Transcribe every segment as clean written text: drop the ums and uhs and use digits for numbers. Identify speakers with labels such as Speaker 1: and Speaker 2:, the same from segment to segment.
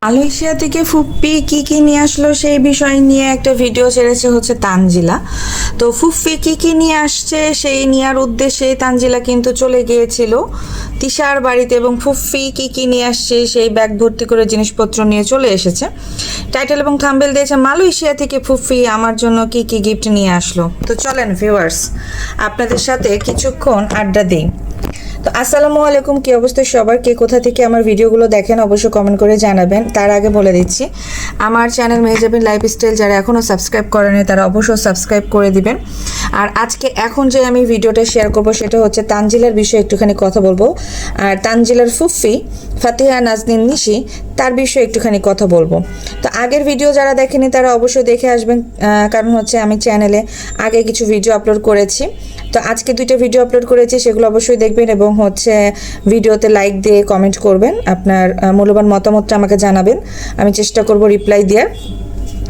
Speaker 1: Malaysia থেকে ফুপ্পি কি কি নিয়ে আসলো সেই বিষয় নিয়ে একটা ভিডিও ছেড়েছে হচ্ছে তানজিলা। তো ফুপ্পি কি কি নিয়ে আসছে সেই নেওয়ার উদ্দেশ্যে তানজিলা কিন্তু চলে গিয়েছিল তিশার বাড়িতে, এবং ফুপ্পি কি কি নিয়ে আসছে সেই ব্যাগ ভর্তি করে জিনিসপত্র নিয়ে চলে এসেছে। টাইটেল এবং থাম্বনেল দিয়েছে মালয়েশিয়া থেকে ফুপ্পি আমার জন্য কি কি গিফট নিয়ে আসলো। তো চলেন ভিউয়ার্স, আপনাদের সাথে কিছুক্ষণ আড্ডা দিই। তো আসসালামু আলাইকুম, কি অবস্থা সবার, কে কোথা থেকে আমার ভিডিওগুলো দেখেন অবশ্যই কমেন্ট করে জানাবেন। তার আগে বলে দিচ্ছি আমার চ্যানেল মেহেজাবিন লাইফস্টাইল যারা এখনও সাবস্ক্রাইব করেনি তারা অবশ্যই সাবস্ক্রাইব করে দিবেন। আর আজকে এখন যে আমি ভিডিওটা শেয়ার করব সেটা হচ্ছে তানজিলার বিষয়ে একটুখানি কথা বলবো, আর তানজিলার ফুফি ফাতিহা নাজনীন নিশি তার বিষয়ে একটুখানি কথা বলবো। তো আগের ভিডিও যারা দেখেনি তারা অবশ্যই দেখে আসবেন, কারণ হচ্ছে আমি চ্যানেলে আগে কিছু ভিডিও আপলোড করেছি। তো আজকে দুইটা ভিডিও আপলোড করেছি, সেগুলো অবশ্যই দেখবেন এবং হচ্ছে ভিডিওতে লাইক দিয়ে কমেন্ট করবেন, আপনার মূল্যবান মতামতটা আমাকে জানাবেন, আমি চেষ্টা করব রিপ্লাই দেওয়ার।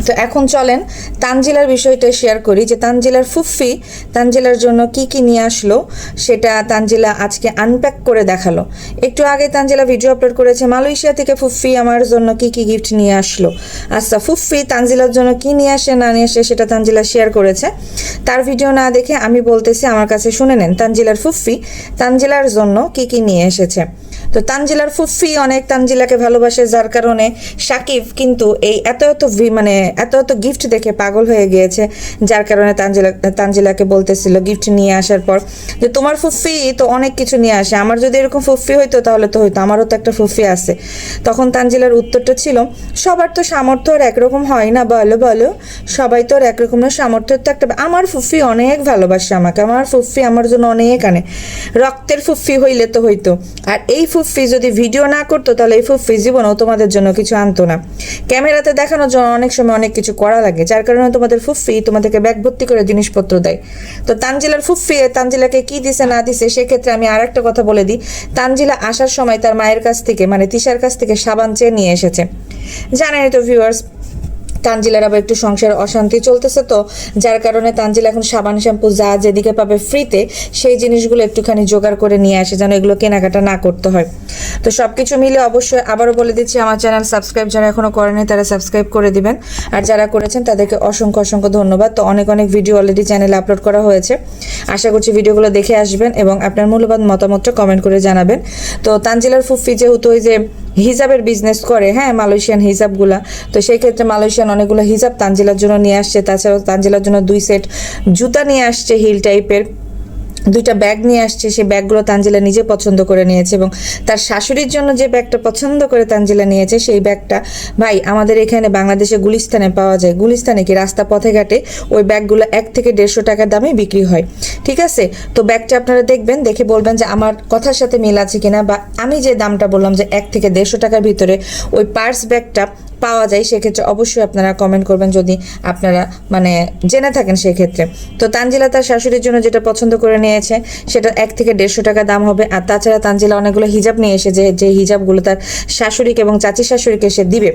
Speaker 1: তো এখন চলেন তানজিলার বিষয়টা শেয়ার করি, যে তানজিলার ফুফি তানজিলার জন্য কি কি নিয়ে আসলো সেটা তানজিলা আজকে আনপ্যাক করে দেখালো। একটু আগে তানজিলা ভিডিও আপলোড করেছে মালয়েশিয়া থেকে ফুফি আমার জন্য কি কি গিফট নিয়ে আসলো। আচ্ছা, ফুফি তানজিলার জন্য কি নিয়ে আসে না নিয়ে আসে সেটা তানজিলা শেয়ার করেছে। তার ভিডিও না দেখে আমি বলতেছি, আমার কাছে শুনে নেন তানজিলার ফুফি তানজিলার জন্য কি কি নিয়ে এসেছে। তো তানজিলার ফুফি অনেক তানজিলাকে ভালোবাসে, যার কারণে সাকিব কিন্তু এই এত এত গিফট দেখে পাগল হয়ে গিয়েছে, যার কারণে তানজিলাকে বলতেছিল গিফট নিয়ে আসার পর যে তোমার ফুফি তো অনেক কিছু নিয়ে আসে, আমার যদি এরকম ফুফি হইতো তাহলে তো হইতো, আমারও তো একটা ফুফি আছে। তখন তানজিলার উত্তরটা ছিল, সবার তো সামর্থ্য আর একরকম হয় না, বলো বলো, সবাই তো আর একরকম না, সামর্থ্য তো একটা। আমার ফুফি অনেক ভালোবাসে আমাকে, আমার ফুফি আমার জন্য অনেক আনে, রক্তের ফুফি হইলে তো হইতো। আর এই ফুফি যদি ভিডিও না করতো তাহলে এই ফুফি জীবনেও তোমাদের জন্য কিছু আনতো না। ক্যামেরাতে দেখানোর জন্য অনেক সময় অনেক কিছু করা লাগে, যার কারণে তোমাদের ফুফি তোমাদেরকে ব্যাগ ভর্তি করে জিনিসপত্র দেয়। তো তানজিলার ফুফি তানজিলাকে কি দিছে না দিছে সেক্ষেত্রে আমি আর একটা কথা বলে দিই। তানজিলা আসার সময় তার মায়ের কাছ থেকে মানে তিশার কাছ থেকে সাবান চেয়ে নিয়ে এসেছে। জানেনই তো ভিউয়ার্স, তানজিলার আবার একটু সংসার অশান্তি চলতেছে, তো যার কারণে তানজিলা এখন সাবান শ্যাম্পু যা যেদিকে পাবে ফ্রিতে সেই জিনিসগুলো একটুখানি জোগাড় করে নিয়ে আসে, যেন এগুলো কেনাকাটা না করতে হয়। তো সব কিছু মিলে অবশ্যই আবারও বলে দিচ্ছি, আমার চ্যানেল সাবস্ক্রাইব যারা এখনও করেনি তারা সাবস্ক্রাইব করে দিবেন, আর যারা করেছেন তাদেরকে অসংখ্য অসংখ্য ধন্যবাদ। তো অনেক অনেক ভিডিও অলরেডি চ্যানেলে আপলোড করা হয়েছে, আশা করছি ভিডিওগুলো দেখে আসবেন এবং আপনার মূল্যবান মতামতটা কমেন্ট করে জানাবেন। তো তানজিলার ফুফি যেহেতু ওই যে হিজাবের বিজনেস করে, হ্যাঁ, মালয়েশিয়ান হিজাবগুলা, তো সেই ক্ষেত্রে মালয়েশিয়ান অনেকগুলো হিজাব তানজিলার জন্য নিয়ে আসছে। তাছাড়াও তানজিলার জন্য 2 সেট জুতা নিয়ে আসছে, হিল টাইপের 2টা ব্যাগ নিয়ে আসছে। সেই ব্যাগগুলো তানজিলা নিজে পছন্দ করে নিয়েছে, এবং তার শাশুড়ির জন্য যে ব্যাগটা পছন্দ করে তানজিলা নিয়েছে সেই ব্যাগটা ভাই আমাদের এখানে বাংলাদেশে গুলিস্তানে পাওয়া যায়। গুলিস্তানে কি রাস্তা পথে ঘাটে ওই ব্যাগগুলো 1 থেকে 150 টাকার দামে বিক্রি হয়, ঠিক আছে। তো ব্যাগটা আপনারা দেখবেন, দেখে বলবেন যে আমার কথার সাথে মিল আছে কিনা, বা আমি যে দামটা বললাম যে 1 থেকে 150 টাকার ভিতরে ওই পার্স ব্যাগটা পাওয়া যায়, সেক্ষেত্রে অবশ্যই আপনারা কমেন্ট করবেন যদি আপনারা জেনে থাকেন সেক্ষেত্রে। তো তানজিলা তার শাশুড়ির জন্য যেটা পছন্দ করে নিয়েছে সেটা 1 থেকে 150 টাকা দাম হবে। আর তাছাড়া তানজিলা অনেকগুলো হিজাব নিয়ে এসে যে হিজাবগুলো তার শাশুড়িকে এবং চাচি শাশুড়িকে সে দিবে।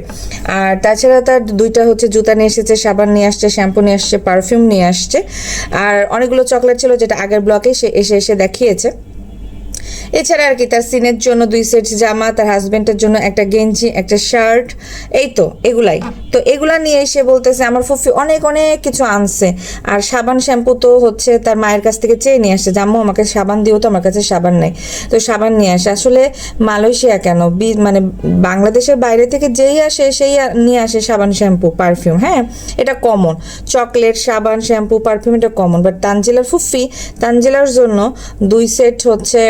Speaker 1: আর তাছাড়া তার 2টা হচ্ছে জুতা নিয়ে এসেছে, সাবান নিয়ে আসছে, শ্যাম্পু নিয়ে আসছে, পারফিউম নিয়ে আসছে, আর অনেকগুলো চকলেট ছিল যেটা আগের ব্লকে সে এসে দেখিয়েছে। এছাড়া আর কি তার সিনের জন্য 2 সেট জামা, তার হাজবেন্ডের জন্য একটা গেঞ্জি, একটা শার্ট, এই তো এগুলাই। তো এগুলা নিয়ে এসে বলতেছে আমার ফুফি অনেক অনেক কিছু আনছে। আর সাবান শ্যাম্পু তো হচ্ছে তার মায়ের কাছ থেকে চেয়ে নিয়ে আসছে, জাম্মু আমাকে সাবান দিও, তো আমার কাছে সাবান নেই, তো সাবান নিয়ে আসে। আসলে মালয়েশিয়া কেন বাংলাদেশের বাইরে থেকে যেই আসে সেই নিয়ে আসে সাবান শ্যাম্পু পারফিউম, হ্যাঁ, এটা কমন। চকলেট, সাবান, শ্যাম্পু, পারফিউম এটা কমন। বাট তানজিলার ফুফি তানজিলার জন্য 2 সেট হচ্ছে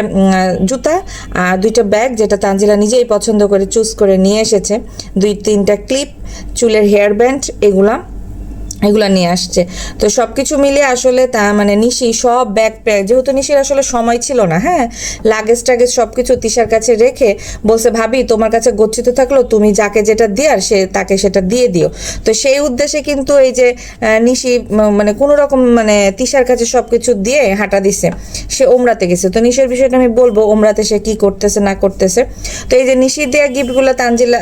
Speaker 1: জুতা আর 2টা ব্যাগ, যেটা তানজিলা নিজেই পছন্দ করে চুজ করে নিয়ে এসেছে, 2-3টা ক্লিপ, চুলের হেয়ার ব্যান্ড, এগুলা নিয়ে আসছে। তো সব কিছু মিলে আসলে তা নিশি সব ব্যাগ প্যাক, যেহেতু নিশির আসলে সময় ছিল না, হ্যাঁ, লাগেজ টাগেজ সব কিছু তিশার কাছে রেখে বলছে ভাবি তোমার কাছে গচ্ছিত থাকলো, তুমি যাকে যেটা দেওয়ার সে তাকে সেটা দিয়ে দিও। তো সেই উদ্দেশ্যে কিন্তু এই যে নিশি কোনো রকম তিশার কাছে সব কিছু দিয়ে হাঁটা দিছে, সে ওমরাতে গেছে। তো নিশির বিষয়টা আমি বলবো ওমরাতে সে কি করতেছে না করতেছে। তো এই যে নিশি দেওয়া গিফটগুলো তানজিলা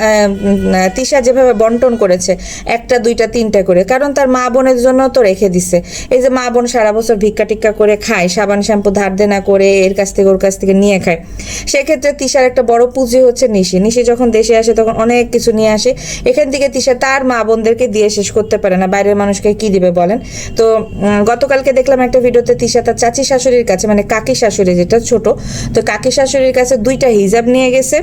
Speaker 1: তিশা যেভাবে বন্টন করেছে 1টা 2টা 3টা করে, কারণ তার মা বোনের জন্য তো রেখে দিছে। এই যে মা বোন সারা বছর ভিক্ষা টিক্কা করে খায়, সাবান শ্যাম্পু ধার দেনা করে এর কাছ থেকে ওর কাছ থেকে নিয়ে খায়। সেক্ষেত্রে তিশার একটা বড় পুঁজি হচ্ছে নিশি। নিশি যখন দেশে আসে তখন অনেক কিছু নিয়ে আসে, এখান থেকে তিশা তার মা বোনদেরকে দিয়ে শেষ করতে পারে না, বাইরের মানুষকে কি দিবে বলেন। তো গতকালকে দেখলাম একটা ভিডিওতে তিশা তার চাচি শাশুড়ির কাছে, মানে কাকি শাশুড়ি যেটা ছোট, তো কাকি শাশুড়ির কাছে 2টা হিজাব নিয়ে গেছে,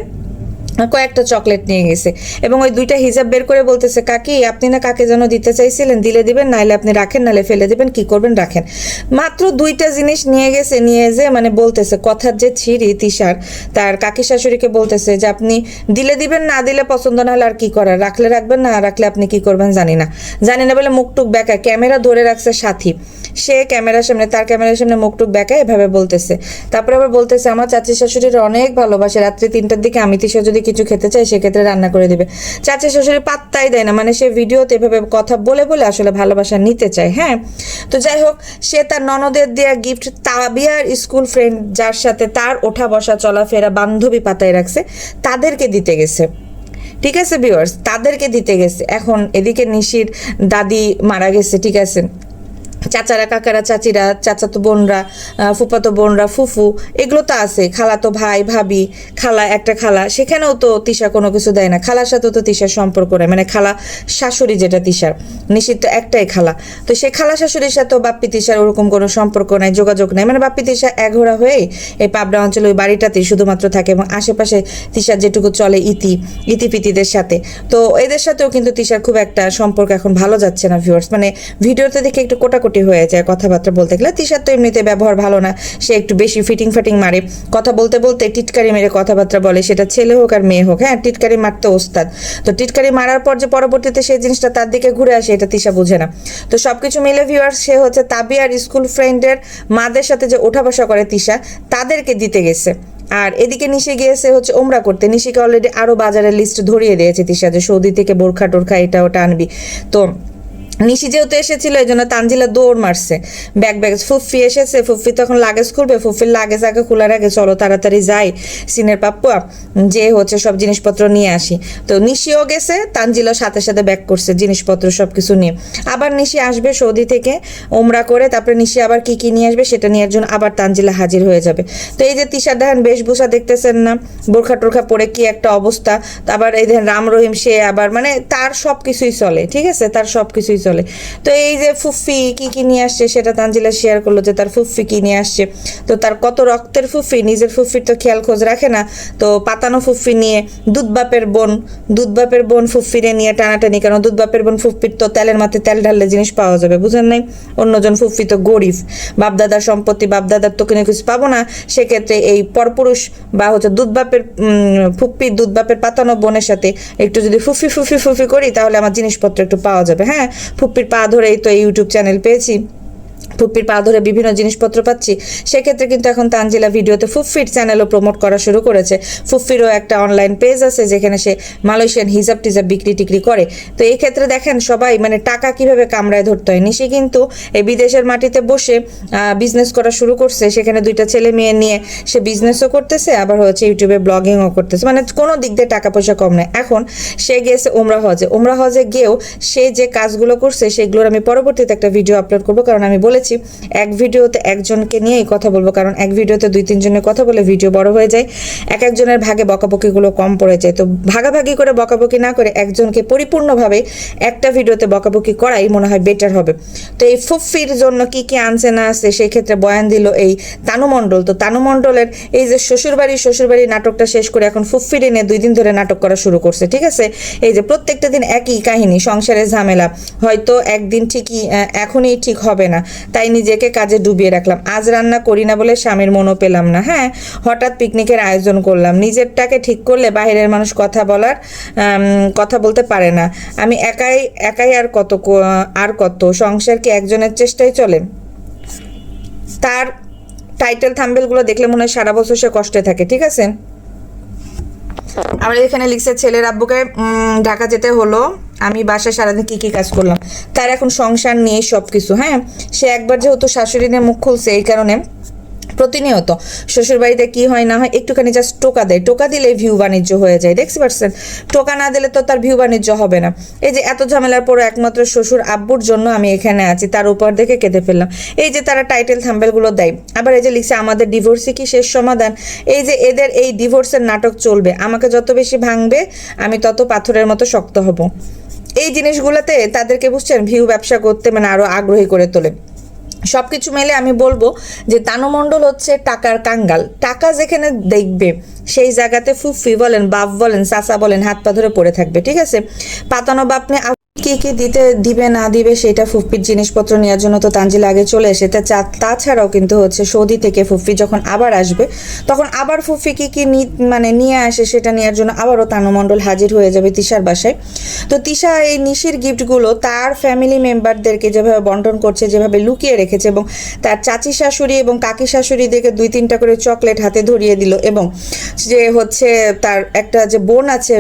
Speaker 1: কয়েকটা চকলেট নিয়ে গেছে, এবং ওই 2টা হিজাব বের করে বলতেছে, কাকি আপনি না কাকে যেন দিতে চাইছিলেন, দিলে দিবেন, নাইলে আপনি রাখেন, নাইলে ফেলে দিবেন, কি করবেন রাখেন। মাত্র 2টা জিনিস নিয়ে গেছে, নিয়ে যে মানে বলতেছে কথার যে ছিরি তিশার, তার কাকি শাশুড়িকে বলতেছে যে আপনি দিলে দিবেন, না দিলে পছন্দ না হলে আর কি করার, রাখলে রাখবেন, না রাখলে আপনি কি করবেন জানি না বলে মুখটুক ব্যাকা, ক্যামেরা ধরে রাখছে সাথী, সে ক্যামেরার সামনে, তার ক্যামেরার সামনে মুখটুক ব্যাকা এভাবে বলতেছে। তারপরে আবার বলতেছে আমার চাচি শাশুড়ির অনেক ভালোবাসে, রাত্রি 3টার দিকে আমি তিশা যদি কিছু খেতে চাই সেক্ষেত্রে রান্না করে দিবে। চাচি শাশুড়ি পাত্তাই দেয় না, মানে সে ভিডিওতে এভাবে কথা বলে বলে আসলে ভালোবাসা নিতে চায়। হ্যাঁ, তো যাই হোক, সে তার ননদের দেয়া গিফট তাবিয়ার স্কুল ফ্রেন্ড, যার সাথে তার ওঠা বসা চলাফেরা বান্ধবী পাতায় রাখছে, তাদেরকে দিতে গেছে। ঠিক আছে ভিউয়ার্স, তাদেরকে দিতে গেছে। এখন এদিকে নিশির দাদি মারা গেছে, ঠিক আছে, চাচারা কাকারা চাচিরা, চাচাতো বোনরা, ফুফাতো বোনরা, ফুফু, এগুলো তো আছে, খালাতো ভাই ভাবি, খালা একটা খালা, সেখানেও তো তিশা কোনো কিছু দেয় না। খালার সাথেও তো তিশার সম্পর্ক নেই, মানে খালা শাশুড়ি যেটা তিশার, নিশ্চিত তো একটাই খালা, তো সেই খালা শাশুড়ির সাথেও বাপ্পি তিশার ওরকম কোনো সম্পর্ক নাই, যোগাযোগ নেই। মানে বাপ্পি তিশা এঘোরা হয়েই এই পাবনা অঞ্চলে ওই বাড়িটাতেই শুধুমাত্র থাকে, এবং আশেপাশে তিশার যেটুকু চলে ইতিপিতিদের সাথে, তো এদের সাথেও কিন্তু তিশার খুব একটা সম্পর্ক এখন ভালো যাচ্ছে না ভিউয়ার্স। মানে ভিডিওতে দেখে একটু কোটাকুটি হয়ে যায় কথাবার্তা বলতে গেলে। তিশার তো এমনিতে ব্যবহার ভালো না, সে একটু বেশি ফিটিং মারে, কথা বলতে বলতে টিটকারি মেরে কথাবার্তা বলে, সেটা ছেলে হোক আর মেয়ে হোক। হ্যাঁ, টিটকারি মারতে ওস্তাদ, তো টিটকারি মারার পর যে পরবর্তীতে সেই জিনিসটা তার দিকে ঘুরে আসে, এটা তিশা বুঝে না। তো সবকিছু মিলে ভিউয়ার্স, সে হচ্ছে তাবিয়ার স্কুল ফ্রেন্ডের মাদের সাথে যে ওঠা বসা করে তিশা, তাদেরকে দিতে গেছে। আর এদিকে নিশি গিয়েছে হচ্ছে ওমরা করতে। নিশিকে অলরেডি আরো বাজারের লিস্ট ধরিয়ে দিয়েছে তিশা, যে সৌদি থেকে বোরখা টোরখা এটা ওটা আনবি। তো নিশি যেহেতু এসেছিল এই জন্য তানজিলা দৌড় মারছে, ব্যাগ ফুফি এসেছে, ফুফি তখন লাগেজ খুলবে, ফুফির লাগেজ আগে খোলার আগে চলো তাড়াতাড়ি যাই সিনের পাপ্পা, যে হচ্ছে সব জিনিসপত্র নিয়ে আসি। তো নিশিও গেছে, তানজিলা সাথে সাথে ব্যাক করছে জিনিসপত্র সবকিছু নিয়ে। আবার নিশি আসবে সৌদি থেকে ওমরা করে, তারপরে নিশি আবার কি কি নিয়ে আসবে সেটা নেওয়ার জন্য আবার তানজিলা হাজির হয়ে যাবে। তো এই যে তিশার দেখেন বেশভূষা দেখতেছেন না, বোরখা টোরখা পরে কি একটা অবস্থা। আবার এই দেখেন রাম রহিম, সে আবার মানে তার সব কিছুই চলে, ঠিক আছে, তার সব কিছুই চলে। তো এই যে ফুফি কি কি নিয়ে আসছে সেটা তানজিলা শেয়ার করলো, যে তার ফুফি কি নিয়ে আসছে। তো তার কত রক্তের ফুফি, নিজের ফুফির তো খেয়াল খোঁজ রাখে না, তো পাতানো ফুফি নিয়ে দুধ বাপের বোন ফুফিরে নিয়ে টানাটানি, কারণ দুধ বাপের বোন ফুফির তো তেলের মাথায় তেল ঢাললে জিনিস পাওয়া যাবে, বুঝেন নাই। অন্যজন ফুফি তো গরিব, বাপদাদার সম্পত্তি, বাপদাদার তো কোনো কিছু পাবো না, সেক্ষেত্রে এই পরপুরুষ বা হচ্ছে দুধ বাপের পাতানো বোনের সাথে একটু যদি ফুফি করি তাহলে আমার জিনিসপত্র একটু পাওয়া যাবে। হ্যাঁ, ফুপ্পির পা ধরেই তো এই ইউটিউব চ্যানেল পেয়েছি, ফুপ্পির পা ধরে বিভিন্ন জিনিসপত্র পাচ্ছি। সেক্ষেত্রে কিন্তু এখন তানজিলা ভিডিওতে ফুফির চ্যানেলও প্রমোট করা শুরু করেছে। ফুফিরও একটা অনলাইন পেজ আছে যেখানে সে মালয়েশিয়ান হিজাব টিজাব বিক্রি টিক্রি করে। তো এই ক্ষেত্রে দেখেন সবাই মানে টাকা কিভাবে কামড়ায় ধরতে হয়। নিশি কিন্তু এই বিদেশের মাটিতে বসে বিজনেস করা শুরু করছে, সেখানে 2টা ছেলে মেয়ে নিয়ে সে বিজনেসও করতেছে, আবার হচ্ছে ইউটিউবে ব্লগিংও করতেছে, মানে কোনো দিক দিয়ে টাকা পয়সা কম নেই। এখন সে গিয়েছে ওমরা হজে গিয়েও সে যে কাজগুলো করছে সেগুলোর আমি পরবর্তীতে একটা ভিডিও আপলোড করবো, কারণ আমি বলেছি এক ভিডিওতে একজনকে নিয়েই কথা বলবো, কারণ এক ভিডিওতে 2-3 জনের কথা বলে ভিডিও বড় হয়ে যায়, একজনের ভাগে বকাবকিগুলো কম পড়ে যায়। তো ভাগাভাগি করে বকাবকি না করে একজনকে পরিপূর্ণভাবে একটা ভিডিওতে বকাবকি করাই মনে হয় বেটার হবে। তো এই ফুফির জন্য কি কি আনছে না আছে সেই ক্ষেত্রে বয়ান দিল এই তানু মণ্ডল। তো তানু মণ্ডলের এই যে শ্বশুরবাড়ি নাটকটা শেষ করে এখন ফুফির এনে 2 দিন ধরে নাটক করা শুরু করছে, ঠিক আছে। এই যে প্রত্যেকটা দিন একই কাহিনী, সংসারের ঝামেলা, হয়তো একদিন ঠিকই এখনই ঠিক হবে না, তাই নিজেকে কাজে ডুবিয়ে রাখলাম। আজ রান্না করি না বলে স্বামীর মনও পেলাম না। হ্যাঁ, হঠাৎ পিকনিকের আয়োজন করলাম, নিজেরটাকে ঠিক করলে বাইরের মানুষ কথা বলতে পারে না। আমি একাই আর কত সংসার কি একজনের চেষ্টায় চলে। তার টাইটেল থাম্বনেলগুলো দেখলে মনে হয় সারা বছর সে কষ্টে থাকে, ঠিক আছে। আবার এখানে লিখছে ছেলের আব্বুকে ঢাকা যেতে হলো, আমি বাসায় সারাদিন কি কাজ করলাম। তার এখন সংসার নিয়ে সবকিছু। হ্যাঁ, সে একবার যেহেতু শাশুড়ি নিয়ে মুখ খুলছে, এই কারণে প্রতিনিয়ত শ্বশুরবাড়িতে কি হয় না হয় একটুখানি জাস্ট টোকা দেয়, টোকা দিলে ভিউ বাণিজ্য হয়ে যায়, দেখতে পাচ্ছেন? টোকা না দিলে তো তার ভিউ বাণিজ্য হবে না। এই যে এত ঝামেলার পর একমাত্র শ্বশুর আব্বুর জন্য আমি এখানে আছি, তার উপর দেখে কেঁদে ফেললাম। এই যে তারা টাইটেল থাম্বেলগুলো দেয়, আবার এই যে লিখছে আমাদের ডিভোর্সে কি শেষ সমাধান। এই যে এদের এই ডিভোর্সের নাটক চলবে, আমাকে যত বেশি ভাঙবে আমি তত পাথরের মতো শক্ত হব। এই জিনিসগুলোতে তাদেরকে বুঝছেন ভিউ ব্যবসা করতে মানে আরো আগ্রহী করে তোলে। সব কিছু মেলে আমি বলবো যে তানু মণ্ডল হচ্ছে টাকার কাঙ্গাল। টাকা যেখানে দেখবে সেই জায়গাতে ফুফি বলেন, বাপ বলেন, চাচা বলেন, হাত পা ধরে পড়ে থাকবে, ঠিক আছে? পাতানো বাপ নিয়ে কি কি দিবে না দিবে সেটা ফুফির জিনিসপত্র নেওয়ার জন্য তো তানজিলা আগে চলে এসে তাছাড়াও কিন্তু হচ্ছে সৌদি থেকে ফুফি যখন আবার আসবে তখন আবার ফুফি কি কি মানে নিয়ে আসে সেটা নেওয়ার জন্য আবারও তানু মণ্ডল হাজির হয়ে যাবে তিশার বাসায়। তো তিশা এই নিশির গিফটগুলো তার ফ্যামিলি মেম্বারদেরকে যেভাবে বন্টন করছে, যেভাবে লুকিয়ে রেখেছে, এবং তার চাচি শাশুড়ি এবং কাকি শাশুড়িদেরকে 2-3টা করে চকলেট হাতে ধরিয়ে দিল, এবং যে হচ্ছে তার একটা যে বোন আছে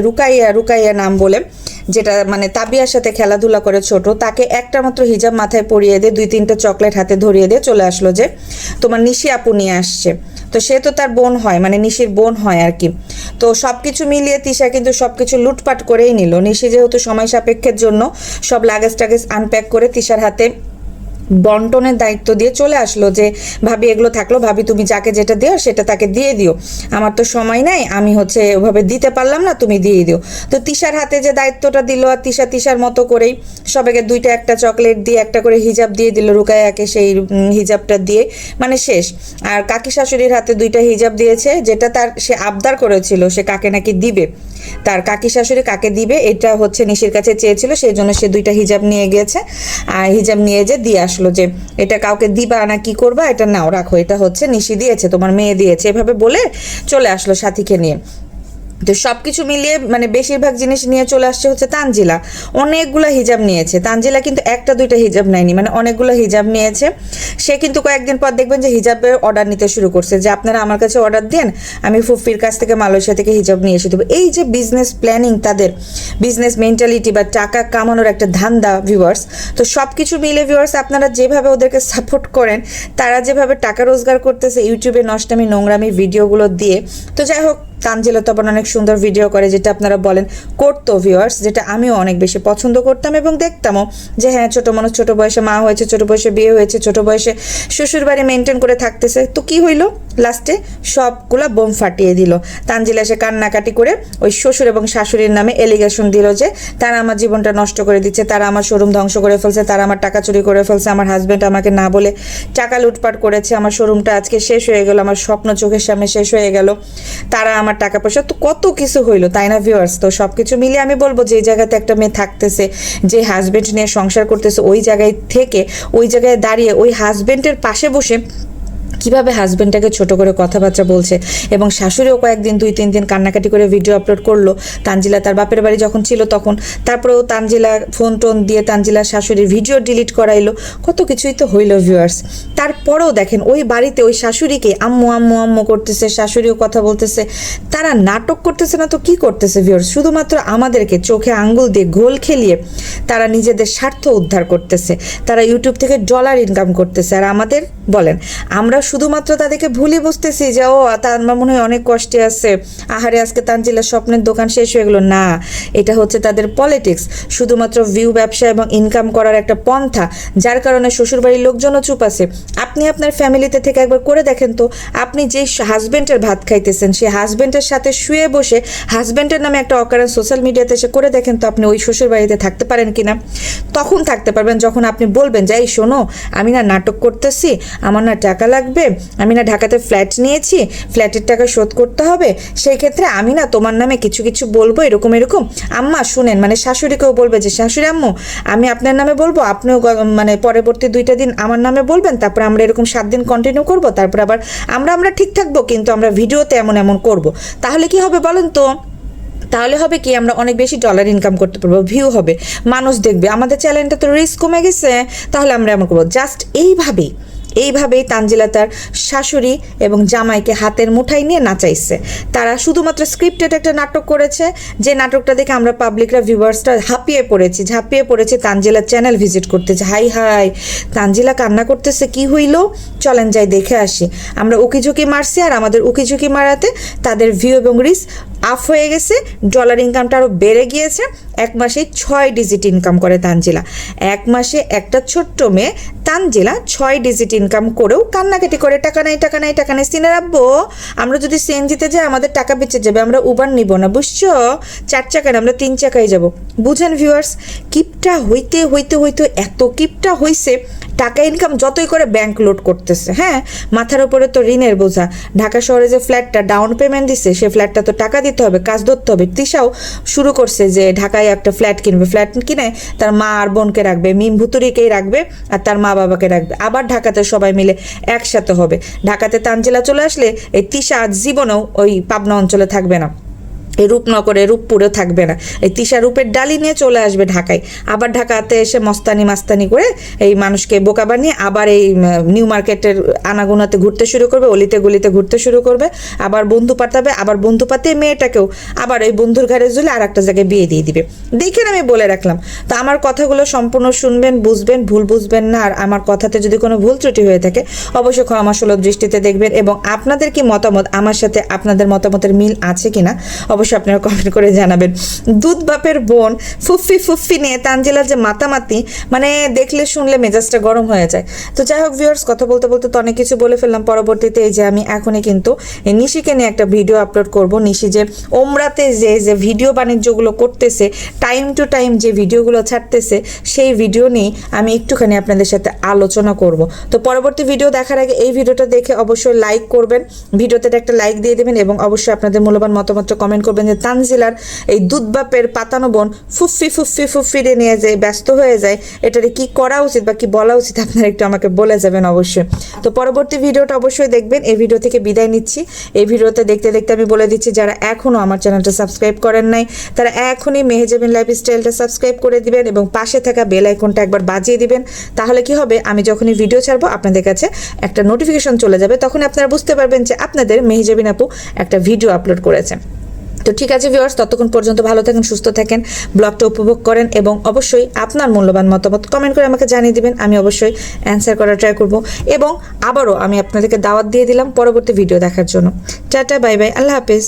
Speaker 1: রুকাইয়া নাম বলে, যেটা মানে তাবিয়ার সাথে খেলাধুলা করে ছোট, তাকে একটা মাত্র হিজাব মাথায় পরিয়ে দিয়ে 2-3টা চকলেট হাতে ধরিয়ে দিয়ে চলে আসলো যে তোমার নিশি আপু নিয়ে আসছে। তো সে তো তার বোন হয়, মানে নিশির বোন হয় আর কি। তো সব কিছু মিলিয়ে তিশা কিন্তু সব কিছু লুটপাট করেই নিল। নিশি যেহেতু সময় সাপেক্ষের জন্য সব লাগেজ টাগেজ আনপ্যাক করে তিশার হাতে বন্টনের দায়িত্ব দিয়ে চলে আসলো যে ভাবি এগুলো থাকলো, ভাবি তুমি যাকে যেটা দিও সেটা তাকে দিয়ে দিও, আমার তো সময় নাই, আমি হচ্ছে ওভাবে দিতে পারলাম না, তুমি দিয়ে দিও। তো তিশার হাতে যে দায়িত্বটা দিল, আর তিশার মতো করেই সবাইকে 2টা একটা চকলেট দিয়ে একটা করে হিজাব দিয়ে দিল, রুকাইয়াকে সেই হিজাবটা দিয়ে মানে শেষ। আর কাকি শাশুড়ির হাতে 2টা হিজাব দিয়েছে, যেটা তার সে আবদার করেছিল সে কাকে নাকি দিবে, তার কাকি শাশুড়ি কাকে দিবে এটা হচ্ছে নিশির কাছে চেয়েছিল, সেই জন্য সে 2টা হিজাব নিয়ে গিয়েছে। আর হিজাব নিয়ে যে দিয়ে আসলো যে এটা কাউকে দিবা না কি করবা, এটা নাও রাখো, এটা হচ্ছে নিশি দিয়েছে, তোমার মেয়ে দিয়েছে, এভাবে বলে চলে আসলো সাথীকে নিয়ে। তো সব কিছু মিলিয়ে মানে বেশিরভাগ জিনিস নিয়ে চলে আসছে হচ্ছে তানজিলা। অনেকগুলো হিজাব নিয়েছে তানজিলা, কিন্তু 1-2টা হিজাব নেয়নি, মানে অনেকগুলো হিজাব নিয়েছে। সে কিন্তু কয়েকদিন পর দেখবেন যে হিজাবের অর্ডার নিতে শুরু করছে, যে আপনারা আমার কাছে অর্ডার দেন, আমি ফুফির কাছ থেকে মালয়েশিয়া থেকে হিজাব নিয়ে এসে দেবো। এই যে বিজনেস প্ল্যানিং, তাদের বিজনেস মেন্টালিটি বা টাকা কামানোর একটা ধান্দা ভিউয়ার্স। তো সব কিছু মিলে ভিউয়ার্স আপনারা যেভাবে ওদেরকে সাপোর্ট করেন, তারা যেভাবে টাকা রোজগার করতেছে ইউটিউবে নষ্টামি নোংরামি ভিডিওগুলো দিয়ে। তো যাই হোক, তানজিলা তো আবার অনেক সুন্দর ভিডিও করে, যেটা আপনারা বলেন করতো ভিউয়ার্স, যেটা আমিও অনেক বেশি পছন্দ করতাম এবং দেখতামও, যে হ্যাঁ ছোট মানুষ, ছোট বয়সে মা হয়েছে, ছোট বয়সে বিয়ে হয়েছে, ছোট বয়সে শ্বশুর বাড়ি মেনটেন করে থাকতেছে। তো কি হইলো লাস্টে সবগুলা বোম ফাটিয়ে দিল। তানজিলা সে কান্নাকাটি করে ওই শ্বশুর এবং শাশুড়ির নামে এলিগেশন দিল যে তারা আমার জীবনটা নষ্ট করে দিচ্ছে, তারা আমার শোরুম ধ্বংস করে ফেলছে, তারা আমার টাকা চুরি করে ফেলছে, আমার হাজব্যান্ড আমাকে না বলে টাকা লুটপাট করেছে, আমার শোরুমটা আজকে শেষ হয়ে গেল, আমার স্বপ্ন চোখের সামনে শেষ হয়ে গেল, তারা আমার টাকা পয়সা, তো কত কিছু হইলো, তাই না ভিউয়ার্স? তো সব কিছু মিলিয়ে আমি বলবো যে জায়গাতে একটা মেয়ে থাকতেছে, যে হাজব্যান্ড নিয়ে সংসার করতেছে, ওই জায়গায় থেকে ওই জায়গায় দাঁড়িয়ে ওই হাজব্যান্ডের পাশে বসে কিভাবে হাজব্যান্ডটাকে ছোট করে কথাবার্তা বলছে, এবং শাশুড়িও কয়েকদিন 2-3 দিন কান্নাকাটি করে ভিডিও আপলোড করলো তানজিলা তার বাপের বাড়ি যখন ছিল তখন। তারপরেও তানজিলা ফোন টোন দিয়ে তানজিলার শাশুড়ির ভিডিও ডিলিট করাইলো, কত কিছুই তো হইলো ভিউয়ার্স। তারপরেও দেখেন ওই বাড়িতে ওই শাশুড়িকে আম্মু আম্মু আম্মু করতেছে, শাশুড়িও কথা বলতেছে, তারা নাটক করতেছে না তো কি করতেছে ভিউয়ার্স? শুধুমাত্র আমাদেরকে চোখে আঙ্গুল দিয়ে ঘোল খেলিয়ে তারা নিজেদের স্বার্থ উদ্ধার করতেছে, তারা ইউটিউব থেকে ডলার ইনকাম করতেছে। আর আমাদের বলেন, আমরা শুধুমাত্র তাদেরকে ভুলে বুঝতেছি যে ও তার মনে হয় অনেক কষ্টে আছে, আহারে আজকে তানজিলার স্বপ্নের দোকান শেষ হয়ে গেলো। না, এটা হচ্ছে তাদের পলিটিক্স, শুধুমাত্র ভিউ ব্যবসা এবং ইনকাম করার একটা পন্থা, যার কারণে শ্বশুরবাড়ির লোকজনও চুপ আছে। আপনি আপনার ফ্যামিলিতে থেকে একবার করে দেখেন তো, আপনি যে হাজব্যান্ডের ভাত খাইতেছেন সেই হাজব্যান্ডের সাথে শুয়ে বসে হাজব্যান্ডের নামে একটা অকারেন্স সোশ্যাল মিডিয়াতে এসে করে দেখেন তো আপনি ওই শ্বশুরবাড়িতে থাকতে পারেন কিনা। তখন থাকতে পারবেন যখন আপনি বলবেন যে এই শোনো, আমি না নাটক করতেছি, আমার না টাকা লাগবে, আমি না ঢাকাতে ফ্ল্যাট নিয়েছি, ফ্ল্যাটের টাকা শোধ করতে হবে, সেই ক্ষেত্রে আমি না তোমার নামে কিছু কিছু বলবো, এরকম এরকম। আম্মা শুনেন, মানে শাশুড়িকেও বলবে যে শাশুড়ি আম্মু আমি আপনার নামে বলবো, আপনিও মানে পরবর্তী 2টা দিন আমার নামে বলবেন, তারপর আমরা এরকম 7 দিন কন্টিনিউ করবো, তারপর আবার আমরা ঠিক থাকবো, কিন্তু আমরা ভিডিওতে এমন এমন করবো। তাহলে কি হবে বলেন তো? তাহলে হবে কি, আমরা অনেক বেশি ডলার ইনকাম করতে পারবো, ভিউ হবে, মানুষ দেখবে, আমাদের চ্যানেলটা তো রিস্ক কমে গেছে, তাহলে আমরা এমন করবো। জাস্ট এইভাবেই তানজিলা তার শাশুড়ি এবং জামাইকে হাতের মুঠাই নিয়ে নাচাইছে। তারা শুধুমাত্র স্ক্রিপ্টেড একটা নাটক করেছে, যে নাটকটা দেখে আমরা পাবলিকরা ভিউয়ার্সরা ঝাঁপিয়ে পড়েছি তানজিলার চ্যানেল ভিজিট করতেছে। হাই হাই, তানজিলা কান্না করতেছে, কি হইল, চলেন যাই দেখে আসি। আমরা উকিঝুঁকি মারছি, আর আমাদের উকিঝুঁকি মারাতে তাদের ভিউ এবং রিচ আপ হয়ে গেছে, ডলার ইনকামটা আরও বেড়ে গিয়েছে। এক মাসে 6 ডিজিট ইনকাম করে তানজিলা। এক মাসে একটা ছোট্ট মেয়ে তানজিলা 6 ডিজিট ইনকাম করেও কান্নাকাটি করে, টাকা নাই টাকা নাই টাকা নাই। সিনে রাখবো, আমরা যদি সিএনজিতে যাই আমাদের টাকা বেঁচে যাবে, আমরা উবার নিব না, বুঝছো? 4 চাকায় না, আমরা 3 চাকায় যাব। বুঝেন ভিউয়ার্স, কিপটা হইতে হইতে হইতে এত কিপটা হইছে, টাকা ইনকাম যতই করে ব্যাংক লোড করতেছে। হ্যাঁ, মাথার উপরে তো ঋণের বোঝা। ঢাকা শহরে যে ফ্ল্যাটটা ডাউন পেমেন্ট দিছে, সে ফ্ল্যাটটা তো টাকা দিতে হবে, কাজ ধরতে হবে। তিশাও শুরু করছে যে ঢাকায় একটা ফ্ল্যাট কিনবে, ফ্ল্যাট কিনে তার মা আর বোনকে রাখবে, মিম ভুতুরিকেই রাখবে, আর তার মা বাবাকে রাখবে। আবার ঢাকাতে সবাই মিলে একসাথে হবে। ঢাকাতে তানজিলা চলে আসলে এই তিশা জীবনেও ওই পাবনা অঞ্চলে থাকবে না, এই রূপনগরে রূপপুরেও থাকবে না। এই তিশা রূপের ডালি নিয়ে চলে আসবে ঢাকায়। আবার ঢাকাতে এসে মাস্তানি করে এই মানুষকে বোকা বানিয়ে আবার এই নিউ মার্কেটের আনাগোনাতে ঘুরতে শুরু করবে, অলিতে গলিতে ঘুরতে শুরু করবে। আবার বন্ধু পাতাবে, আবার বন্ধু পাতিয়ে মেয়েটাকেও আবার এই বন্ধুর ঘরে ঝুলে আর একটা জায়গায় বিয়ে দিয়ে দিবে। দেখেন, আমি বলে রাখলাম। তো আমার কথাগুলো সম্পূর্ণ শুনবেন, বুঝবেন, ভুল বুঝবেন না। আর আমার কথাতে যদি কোনো ভুল ত্রুটি হয়ে থাকে অবশ্যই ক্ষমাসুলভ দৃষ্টিতে দেখবেন। এবং আপনাদের কি মতামত, আমার সাথে আপনাদের মতামতের মিল আছে কিনা অবশ্যই আপনারা কমেন্ট করে জানাবেন। দুধ বাপের বোন ফুফি নিয়ে তানজিলার যে মাতামাতি, মানে দেখলে শুনলে মেজাজটা গরম হয়ে যায়। তো যাই হোক ভিউয়ার্স, কথা বলতে বলতে তো অনেক কিছু বলে ফেললাম। পরবর্তীতে এই যে আমি এখনই কিন্তু নিশিকে নিয়ে একটা ভিডিও আপলোড করব। নিশি যে ওমরাতে যে ভিডিও বাণিজ্যগুলো করতেছে, টাইম টু টাইম যে ভিডিওগুলো ছাড়তেছে, সেই ভিডিও নিয়ে আমি একটুখানি আপনাদের সাথে আলোচনা করব। তো পরবর্তী ভিডিও দেখার আগে এই ভিডিওটা দেখে অবশ্যই লাইক করবেন, ভিডিওতে একটা লাইক দিয়ে দেবেন, এবং অবশ্যই আপনাদের মূল্যবান মতামত কমেন্ট করবেন যে তানজিলার এই দুধবাপের পাতানো বোন ফুফিরে নিয়ে যে ব্যস্ত হয়ে যায়, এটারে কি করা উচিত বা কি বলা উচিত, আপনারা একটু আমাকে বলে যাবেন অবশ্যই। তো পরবর্তী ভিডিওটা অবশ্যই দেখবেন। এই ভিডিও থেকে বিদায় নিচ্ছি। এই ভিডিওতে দেখতে দেখতে আমি বলে দিচ্ছি, যারা এখনও আমার চ্যানেলটা সাবস্ক্রাইব করেন নাই তারা এখনই মেহেজাবিন লাইফস্টাইলটা সাবস্ক্রাইব করে দিবেন এবং পাশে থাকা বেল আইকনটা একবার বাজিয়ে দিবেন। তাহলে কি হবে, আমি যখনই ভিডিও ছাড়বো আপনাদের কাছে একটা নোটিফিকেশন চলে যাবে, তখন আপনারা বুঝতে পারবেন যে আপনাদের মেহেজাবিন আপু একটা ভিডিও আপলোড করেছে। তো ঠিক আছে ভিউয়ার্স, ততক্ষণ পর্যন্ত ভালো থাকেন, সুস্থ থাকেন, ব্লগটা উপভোগ করেন, এবং অবশ্যই আপনার মূল্যবান মতামত কমেন্ট করে আমাকে জানিয়ে দিবেন। আমি অবশ্যই অ্যান্সার করার ট্রাই করব, এবং আবারও আমি আপনাদেরকে দাওয়াত দিয়ে দিলাম পরবর্তী ভিডিও দেখার জন্য। টাটা, বাই বাই, আল্লাহ হাফেজ।